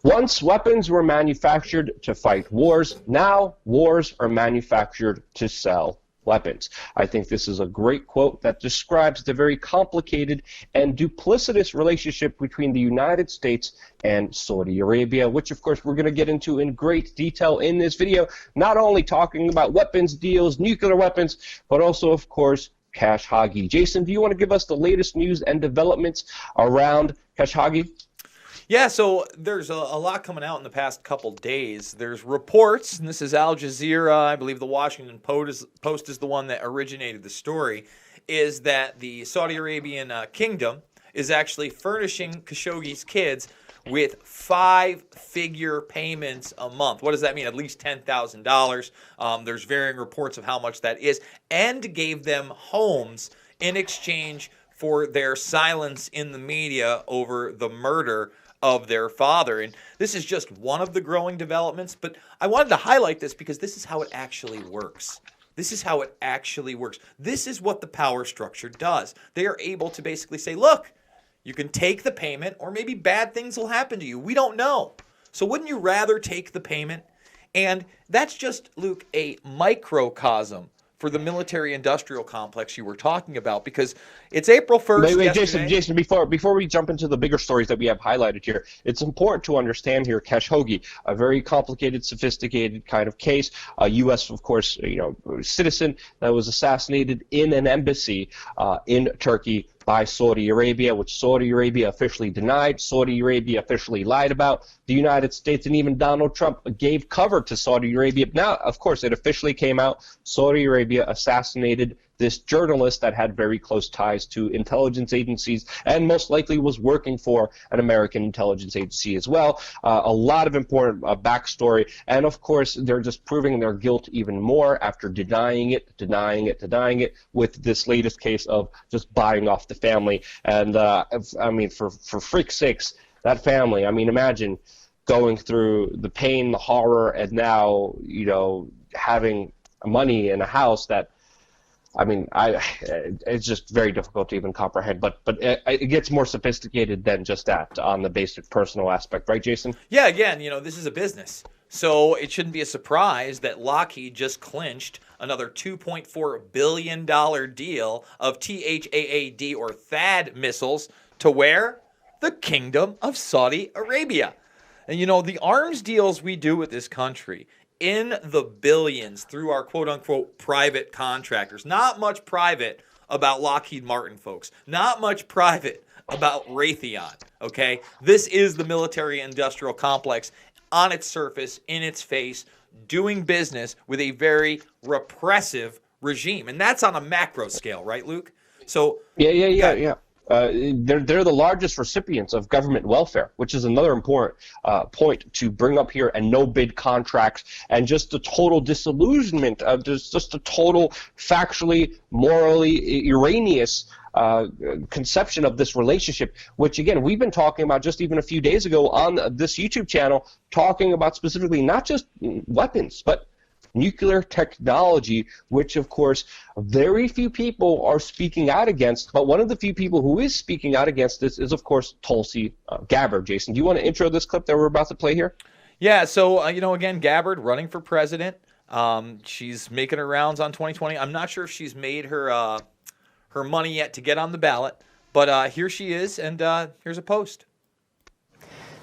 Once weapons were manufactured to fight wars, now wars are manufactured to sell weapons. I think this is a great quote that describes the very complicated and duplicitous relationship between the United States and Saudi Arabia, which of course we're going to get into in great detail in this video, not only talking about weapons deals, nuclear weapons, but also of course Khashoggi. Jason, do you want to give us the latest news and developments around Khashoggi? Yeah, so there's a lot coming out in the past couple days. There's reports, and this is Al Jazeera, I believe the Washington Post is the one that originated the story, is that the Saudi Arabian kingdom is actually furnishing Khashoggi's kids with 5-figure payments a month. What does that mean? At least $10,000. There's varying reports of how much that is, and gave them homes in exchange for their silence in the media over the murder of their father. And this is just one of the growing developments, but I wanted to highlight this because this is how it actually works. This is how it actually works. This is what the power structure does. They are able to basically say, look, you can take the payment or maybe bad things will happen to you. We don't know. So wouldn't you rather take the payment? And that's just, Luke, a microcosm for the military-industrial complex you were talking about, because it's April 1st. Wait, Jason, before we jump into the bigger stories that we have highlighted here, it's important to understand here Khashoggi, a very complicated, sophisticated kind of case. A U.S., of course, citizen that was assassinated in an embassy in Turkey by Saudi Arabia, which Saudi Arabia officially denied, Saudi Arabia officially lied about. The United States and even Donald Trump gave cover to Saudi Arabia. Now, of course, it officially came out. Saudi Arabia assassinated this journalist that had very close ties to intelligence agencies and most likely was working for an American intelligence agency as well. A lot of important backstory. And, of course, they're just proving their guilt even more after denying it with this latest case of just buying off the family. And, I mean, for freak's sakes, that family, I mean, imagine going through the pain, the horror, and now, having money in a house that, I mean, it's just very difficult to even comprehend, but it gets more sophisticated than just that on the basic personal aspect, right, Jason? Yeah, again, this is a business, so it shouldn't be a surprise that Lockheed just clinched another $2.4 billion deal of THAAD or THAAD missiles to where? The Kingdom of Saudi Arabia. And the arms deals we do with this country in the billions through our quote-unquote private contractors. Not much private about Lockheed Martin, folks. Not much private about Raytheon, okay? This is the military-industrial complex on its surface, in its face, doing business with a very repressive regime. And that's on a macro scale, right, Luke? So Yeah. They're the largest recipients of government welfare, which is another important point to bring up here, and no-bid contracts, and just the total disillusionment of just a total factually, morally erroneous conception of this relationship, which, again, we've been talking about just even a few days ago on this YouTube channel, talking about specifically not just weapons, but nuclear technology, which, of course, very few people are speaking out against. But one of the few people who is speaking out against this is, of course, Tulsi Gabbard. Jason, do you want to intro this clip that we're about to play here? Yeah, so, again, Gabbard running for president. She's making her rounds on 2020. I'm not sure if she's made her money yet to get on the ballot, but here she is, and here's a post.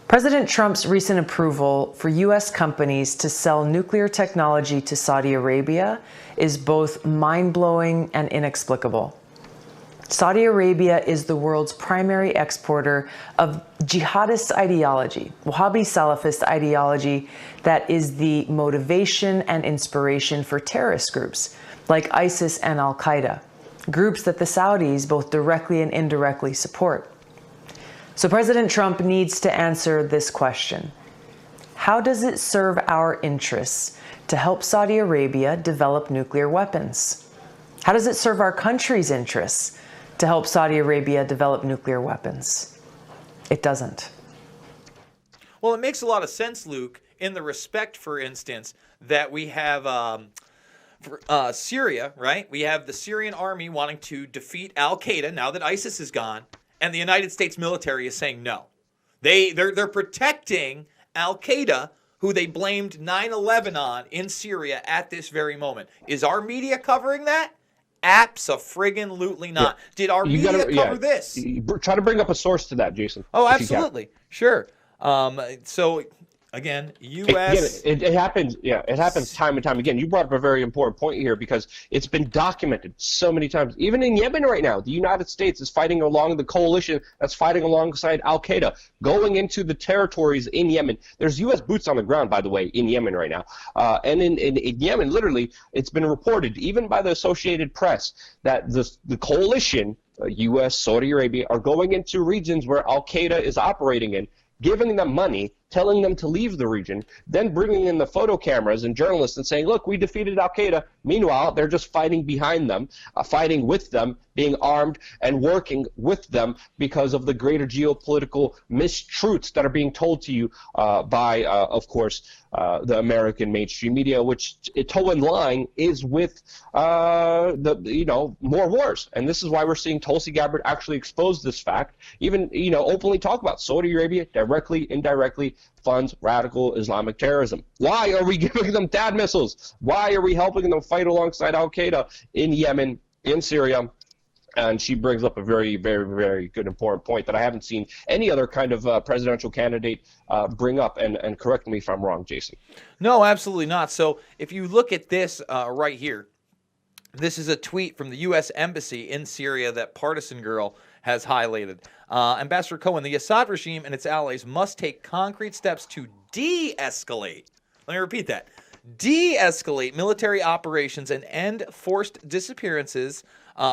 President Trump's recent approval for U.S. companies to sell nuclear technology to Saudi Arabia is both mind-blowing and inexplicable. Saudi Arabia is the world's primary exporter of jihadist ideology, Wahhabi Salafist ideology that is the motivation and inspiration for terrorist groups like ISIS and Al-Qaeda, groups that the Saudis both directly and indirectly support. So President Trump needs to answer this question. How does it serve our interests to help Saudi Arabia develop nuclear weapons? How does it serve our country's interests to help Saudi Arabia develop nuclear weapons? It doesn't. Well, it makes a lot of sense, Luke, in the respect, for instance, that we have Syria, right? We have the Syrian army wanting to defeat Al-Qaeda now that ISIS is gone. And the United States military is saying no. They're protecting Al-Qaeda, who they blamed 9/11 on in Syria at this very moment. Is our media covering that? Abso-friggin-lutely not. Yeah. Did our media cover this? Try to bring up a source to that, Jason. Oh, absolutely. Sure. So, again, U.S. Again, it happens. Yeah, it happens time and time again. You brought up a very important point here because it's been documented so many times. Even in Yemen right now, the United States is fighting along the coalition that's fighting alongside Al Qaeda, going into the territories in Yemen. There's U.S. boots on the ground, by the way, in Yemen right now. And in Yemen, literally, it's been reported, even by the Associated Press, that the coalition, U.S., Saudi Arabia, are going into regions where Al Qaeda is operating in, giving them money, telling them to leave the region, then bringing in the photo cameras and journalists and saying, look, we defeated Al-Qaeda. Meanwhile, they're just fighting behind them, fighting with them, being armed and working with them because of the greater geopolitical mistruths that are being told to you by, of course, the American mainstream media, which toe in line is with more wars. And this is why we're seeing Tulsi Gabbard actually expose this fact, even openly talk about Saudi Arabia directly, indirectly funds radical Islamic terrorism. Why are we giving them THAAD missiles? Why are we helping them fight alongside Al-Qaeda in Yemen, in Syria? And she brings up a very, very, very good, important point that I haven't seen any other kind of presidential candidate bring up. And correct me if I'm wrong, Jason. No, absolutely not. So if you look at this right here, this is a tweet from the U.S. Embassy in Syria that Partisan Girl has highlighted. Ambassador Cohen, the Assad regime and its allies must take concrete steps to de-escalate. Let me repeat that. De-escalate military operations and end forced disappearances,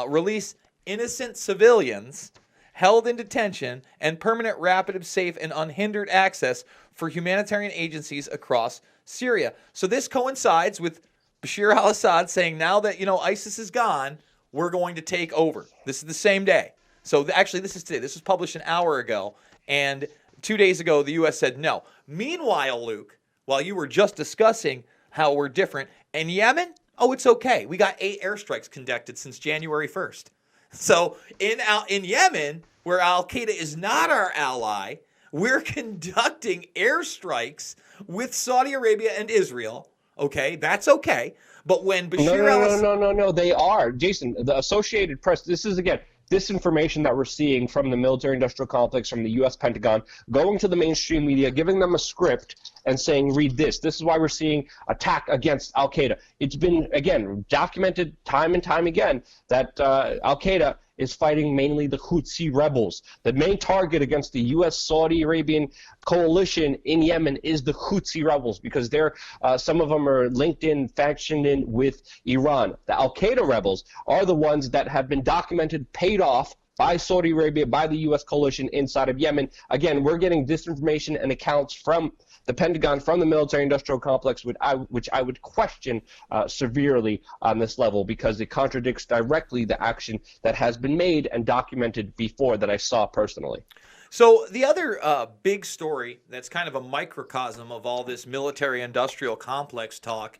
release innocent civilians held in detention, and permanent, rapid, safe, and unhindered access for humanitarian agencies across Syria. So this coincides with Bashar al-Assad saying now that, ISIS is gone, we're going to take over. This is the same day. So actually, this is today. This was published an hour ago, and 2 days ago, the U.S. said no. Meanwhile, Luke, while you were just discussing how we're different, in Yemen, it's okay. We got 8 airstrikes conducted since January 1st. So in Yemen, where Al-Qaeda is not our ally, we're conducting airstrikes with Saudi Arabia and Israel. Okay, that's okay. But when Bashar al-Assad... No, they are. Jason, the Associated Press, this is, again, disinformation that we're seeing from the military-industrial complex, from the U.S. Pentagon, going to the mainstream media, giving them a script and saying, read this. This is why we're seeing attack against Al-Qaeda. It's been, again, documented time and time again that Al-Qaeda is fighting mainly the Houthi rebels. The main target against the U.S. Saudi Arabian coalition in Yemen is the Houthi rebels because they're some of them are linked in, factioned in with Iran. The Al-Qaeda rebels are the ones that have been documented, paid off by Saudi Arabia, by the U.S. coalition inside of Yemen. Again, we're getting disinformation and accounts from the Pentagon, from the military-industrial complex, which I would question severely on this level because it contradicts directly the action that has been made and documented before that I saw personally. So the other big story that's kind of a microcosm of all this military-industrial complex talk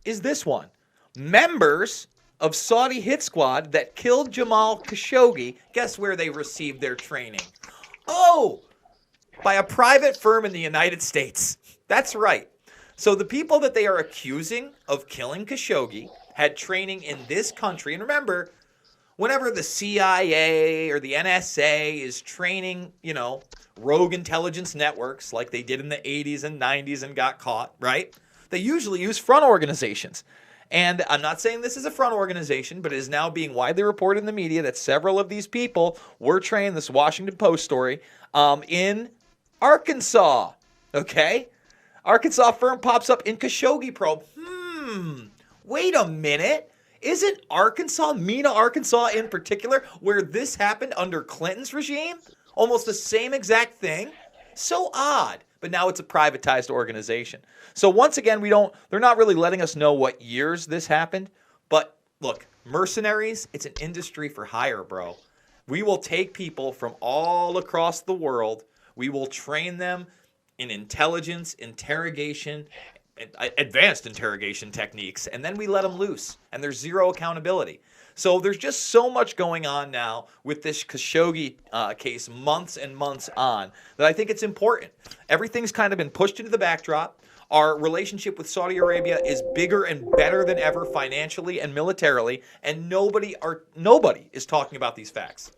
is this one. Members of Saudi hit squad that killed Jamal Khashoggi, guess where they received their training? By a private firm in the United States. That's right. So the people that they are accusing of killing Khashoggi had training in this country. And remember, whenever the CIA or the NSA is training, rogue intelligence networks like they did in the 80s and 90s and got caught, right? They usually use front organizations. And I'm not saying this is a front organization, but it is now being widely reported in the media that several of these people were trained, this Washington Post story, in Arkansas. Okay? Arkansas firm pops up in Khashoggi probe. Wait a minute. Isn't Mena, Arkansas in particular, where this happened under Clinton's regime? Almost the same exact thing? So odd. But now it's a privatized organization. So once again, they're not really letting us know what years this happened. But look, mercenaries, it's an industry for hire, bro. We will take people from all across the world. We will train them in intelligence, interrogation, advanced interrogation techniques, and then we let them loose, and there's zero accountability. So there's just so much going on now with this Khashoggi case, months and months on, that I think it's important. Everything's kind of been pushed into the backdrop. Our relationship with Saudi Arabia is bigger and better than ever financially and militarily, and nobody is talking about these facts.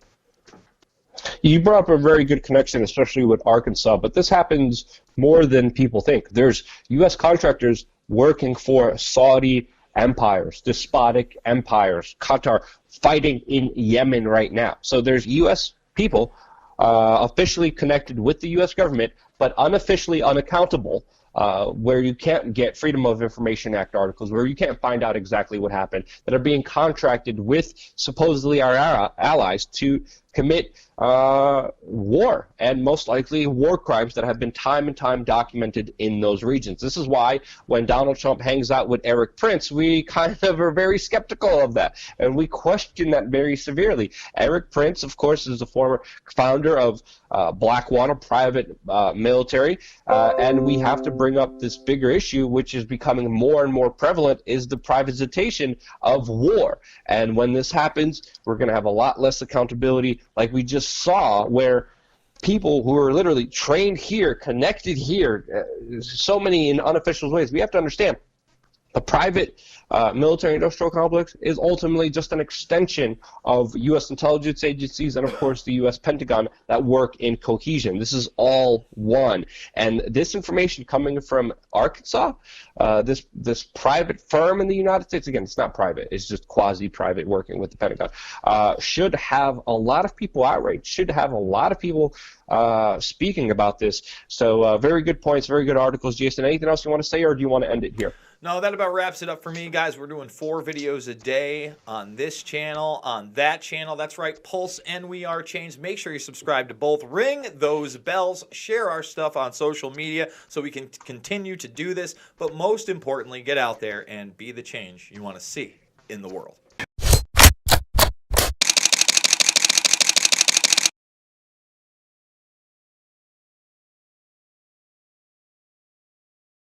You brought up a very good connection, especially with Arkansas, but this happens more than people think. There's U.S. contractors working for Saudi empires, despotic empires, Qatar, fighting in Yemen right now. So there's U.S. people officially connected with the U.S. government, but unofficially unaccountable, where you can't get Freedom of Information Act articles, where you can't find out exactly what happened, that are being contracted with supposedly our allies to commit war, and most likely war crimes that have been time and time documented in those regions. This is why when Donald Trump hangs out with Eric Prince, we kind of are very skeptical of that, and we question that very severely. Eric Prince, of course, is the former founder of Blackwater, private military, and we have to bring up this bigger issue, which is becoming more and more prevalent, is the privatization of war. And when this happens, we're going to have a lot less accountability, like we just saw, where people who are literally trained here, connected here, so many in unofficial ways. We have to understand the private military-industrial complex is ultimately just an extension of U.S. intelligence agencies and, of course, the U.S. Pentagon that work in cohesion. This is all one. And this information coming from Arkansas, this private firm in the United States, again, it's not private, it's just quasi-private working with the Pentagon, should have a lot of people outraged, should have a lot of people speaking about this. So very good points, very good articles. Jason, anything else you want to say, or do you want to end it here? No, that about wraps it up for me, guys. We're doing 4 videos a day on this channel, on that channel. That's right, Pulse and We Are Change. Make sure you subscribe to both. Ring those bells. Share our stuff on social media so we can continue to do this. But most importantly, get out there and be the change you want to see in the world.